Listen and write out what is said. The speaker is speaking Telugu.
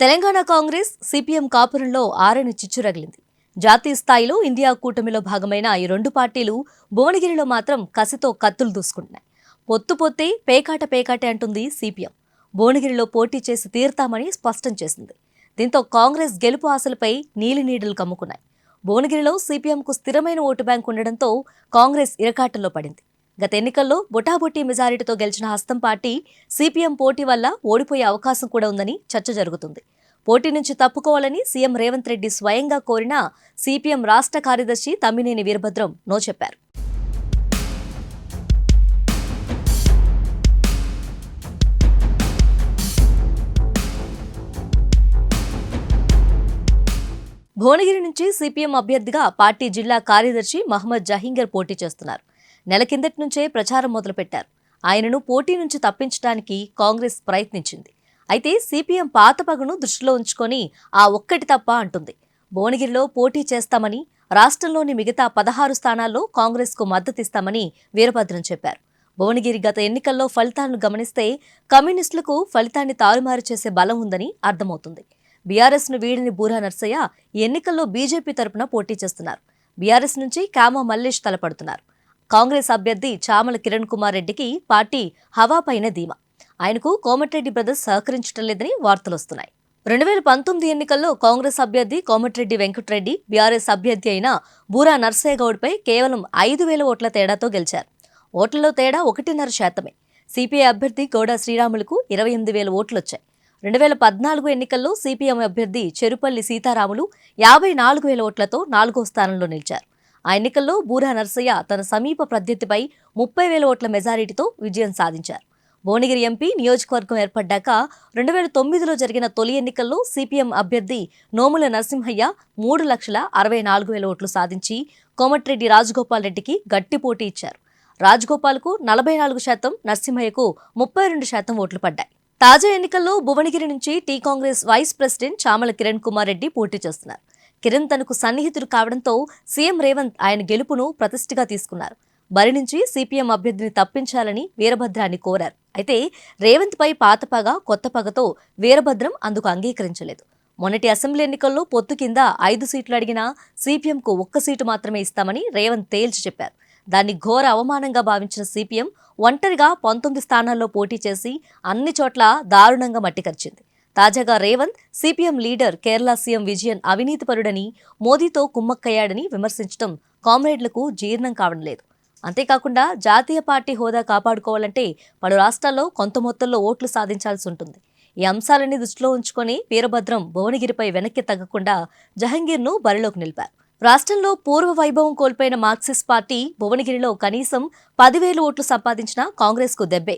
తెలంగాణ కాంగ్రెస్ సిపిఎం కాపురంలో ఆరని చిచ్చు రగిలింది. జాతీయ స్థాయిలో ఇండియా కూటమిలో భాగమైన ఈ రెండు పార్టీలు భువనగిరిలో మాత్రం కసితో కత్తులు దూసుకుంటున్నాయి. పొత్తే పేకాటే అంటుంది సిపిఎం. భువనగిరిలో పోటీ చేసి తీరుతామని స్పష్టం చేసింది. దీంతో కాంగ్రెస్ గెలుపు ఆశలపై నీలినీడలు కమ్ముకున్నాయి. భువనగిరిలో సిపిఎంకు స్థిరమైన ఓటు బ్యాంకు ఉండడంతో కాంగ్రెస్ ఇరకాటంలో పడింది. గత ఎన్నికల్లో బొటాబొట్టి మెజారిటీతో గెలిచిన హస్తం పార్టీ సిపిఎం పోటీ వల్ల ఓడిపోయే అవకాశం కూడా ఉందని చర్చ జరుగుతుంది. పోటీ నుంచి తప్పుకోవాలని సీఎం రేవంత్ రెడ్డి స్వయంగా కోరినా సిపిఎం రాష్ట్ర కార్యదర్శి తమ్మినేని వీరభద్రం నో చెప్పారు. భువనగిరి నుంచి సిపిఎం అభ్యర్థిగా పార్టీ జిల్లా కార్యదర్శి మహమ్మద్ జహీంగర్ పోటీ చేస్తున్నారు. నెల కిందటి నుంచే ప్రచారం మొదలుపెట్టారు. ఆయనను పోటీ నుంచి తప్పించడానికి కాంగ్రెస్ ప్రయత్నించింది. అయితే సిపిఎం పాత పగను దృష్టిలో ఉంచుకొని ఆ ఒక్కటి తప్ప అంటుంది. భువనగిరిలో పోటీ చేస్తామని, రాష్ట్రంలోని మిగతా 16 స్థానాల్లో కాంగ్రెస్కు మద్దతిస్తామని వీరభద్రం చెప్పారు. భువనగిరి గత ఎన్నికల్లో ఫలితాలను గమనిస్తే కమ్యూనిస్టులకు ఫలితాన్ని తారుమారు చేసే బలం ఉందని అర్థమవుతుంది. బీఆర్ఎస్ ను వీడిని బూరా నర్సయ్య ఈ ఎన్నికల్లో బీజేపీ తరపున పోటీ చేస్తున్నారు. బీఆర్ఎస్ నుంచి కామ మల్లేష్ తలపడుతున్నారు. కాంగ్రెస్ అభ్యర్థి చామల కిరణ్ కుమార్ రెడ్డికి పార్టీ హవాపైన ధీమా. ఆయనకు కోమటిరెడ్డి బ్రదర్స్ సహకరించడం లేదని వార్తలొస్తున్నాయి. 2019 ఎన్నికల్లో కాంగ్రెస్ అభ్యర్థి కోమటిరెడ్డి వెంకటరెడ్డి బీఆర్ఎస్ అభ్యర్థి అయిన బూరా నర్సయ్య గౌడ్పై కేవలం 5,000 ఓట్ల తేడాతో గెలిచారు. ఓట్లలో తేడా 1.5%. సిపిఐ అభ్యర్థి గౌడ శ్రీరాములకు 28,000 ఓట్లొచ్చాయి. 2014 ఎన్నికల్లో సిపిఎం అభ్యర్థి చెరుపల్లి సీతారాములు 54,000 ఓట్లతో 4వ స్థానంలో నిలిచారు. ఆ ఎన్నికల్లో బూరా నర్సయ్య తన సమీప ప్రత్యర్థిపై 30,000 ఓట్ల మెజారిటీతో విజయం సాధించారు. భువనగిరి ఎంపీ నియోజకవర్గం ఏర్పడ్డాక 2009లో జరిగిన తొలి ఎన్నికల్లో సిపిఎం అభ్యర్థి నోముల నరసింహయ్య 3,64,000 ఓట్లు సాధించి కోమటిరెడ్డి రాజగోపాల్ రెడ్డికి గట్టి పోటీ ఇచ్చారు. రాజగోపాల్కు 44%, నరసింహయ్యకు 32% ఓట్లు పడ్డాయి. తాజా ఎన్నికల్లో భువనగిరి నుంచి T Congress vice president Chamala Kiran Kumar Reddy పోటీ చేస్తున్నారు. కిరణ్ తనకు సన్నిహితుడు కావడంతో సీఎం రేవంత్ ఆయన గెలుపును ప్రతిష్ఠగా తీసుకున్నారు. బరి నుంచి సిపిఎం అభ్యర్థిని తప్పించాలని వీరభద్రాన్ని కోరారు. అయితే రేవంత్ పై పాత పగ, కొత్త పగతో వీరభద్రం అందుకు అంగీకరించలేదు. మొన్నటి అసెంబ్లీ ఎన్నికల్లో పొత్తు కింద 5 సీట్లు అడిగినా సిపిఎంకు 1 సీటు మాత్రమే ఇస్తామని రేవంత్ తేల్చి చెప్పారు. దాన్ని ఘోర అవమానంగా భావించిన సిపిఎం ఒంటరిగా 19 స్థానాల్లో పోటీ చేసి అన్ని చోట్ల దారుణంగా మట్టికరిచింది. తాజాగా Revanth CPM leader Kerala CM Vijayan అవినీతిపరుడని, మోదీతో కుమ్మక్కయ్యాడని విమర్శించడం కామ్రేడ్లకు జీర్ణం కావడం లేదు. అంతేకాకుండా జాతీయ పార్టీ హోదా కాపాడుకోవాలంటే పలు రాష్ట్రాల్లో కొంత మొత్తంలో ఓట్లు సాధించాల్సి ఉంటుంది. ఈ అంశాలన్నీ దృష్టిలో ఉంచుకొని వీరభద్రం భువనగిరిపై వెనక్కి తగ్గకుండా జహంగీర్ను బరిలోకి నిలిపారు. రాష్ట్రంలో పూర్వ వైభవం కోల్పోయిన మార్క్సిస్ట్ పార్టీ భువనగిరిలో కనీసం 10,000 ఓట్లు సంపాదించినా కాంగ్రెస్కు దెబ్బే.